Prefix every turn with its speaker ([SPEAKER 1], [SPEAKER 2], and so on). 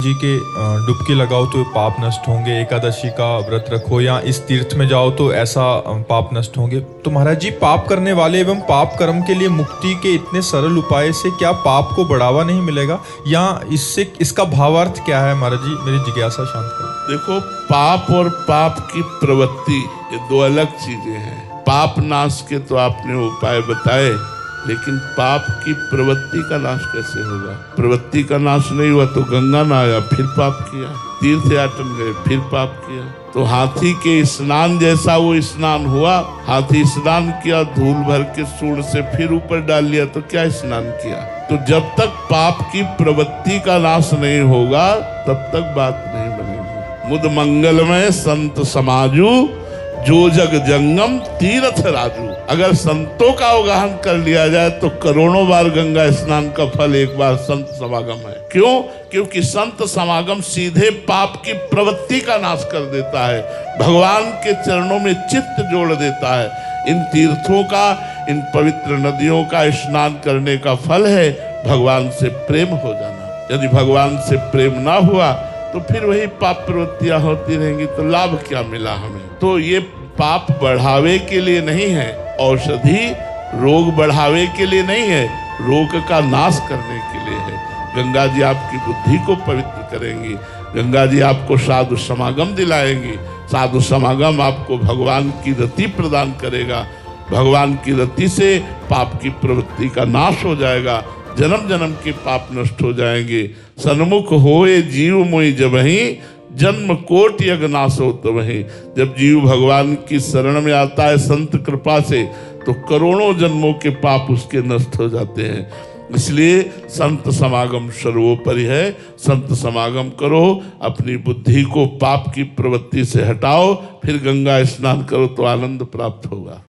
[SPEAKER 1] जी के डुबकी लगाओ तो पाप नष्ट होंगे, एकादशी का व्रत रखो या इस तीर्थ में जाओ तो ऐसा पाप नष्ट होंगे। तो महाराज जी, पाप करने वाले एवं पाप कर्म के लिए मुक्ति के इतने सरल उपाय से क्या पाप को बढ़ावा नहीं मिलेगा, या इससे इसका भावार्थ क्या है महाराज जी? मेरी जिज्ञासा शांत करो।
[SPEAKER 2] देखो, पाप और पाप की प्रवृत्ति ये दो अलग चीजें हैं। पाप नाश के तो आपने उपाय बताए, लेकिन पाप की प्रवृत्ति का नाश कैसे होगा? प्रवृत्ति का नाश नहीं हुआ तो गंगा में आया, फिर पाप किया, तीर्थ याटन गए, फिर पाप किया। तो हाथी के स्नान जैसा वो स्नान हुआ। हाथी स्नान किया, धूल भर के सूंड से फिर ऊपर डाल लिया, तो क्या स्नान किया? तो जब तक पाप की प्रवृत्ति का नाश नहीं होगा तब तक बात नहीं बनेगी। मुद मंगलमय संत समाजू, जो जग जंगम तीर्थ राजू। अगर संतों का अवगाहन कर लिया जाए तो करोड़ों बार गंगा स्नान का फल एक बार संत समागम है। क्यों? क्योंकि संत समागम सीधे पाप की प्रवृत्ति का नाश कर देता है, भगवान के चरणों में चित्त जोड़ देता है। इन तीर्थों का, इन पवित्र नदियों का स्नान करने का फल है भगवान से प्रेम हो जाना। यदि भगवान से प्रेम ना हुआ तो फिर वही पाप प्रवृत्तियां होती रहेंगी, तो लाभ क्या मिला हमें? तो ये पाप बढ़ावे के लिए नहीं है, औषधि रोग बढ़ावे के लिए नहीं है, रोग का नाश करने के लिए है। गंगा जी आपकी बुद्धि को पवित्र करेंगी, गंगा जी आपको साधु समागम दिलाएंगी, साधु समागम आपको भगवान की रति प्रदान करेगा। भगवान की रति से पाप की प्रवृत्ति का नाश हो जाएगा, जन्म जन्म के पाप नष्ट हो जाएंगे। सन्मुख होए जीव मोहि जबहि, जन्म कोट यज्ञ नाशो तबहि। जब जीव भगवान की शरण में आता है संत कृपा से, तो करोड़ों जन्मों के पाप उसके नष्ट हो जाते हैं। इसलिए संत समागम सर्वोपरि है। संत समागम करो, अपनी बुद्धि को पाप की प्रवृत्ति से हटाओ, फिर गंगा स्नान करो तो आनंद प्राप्त होगा।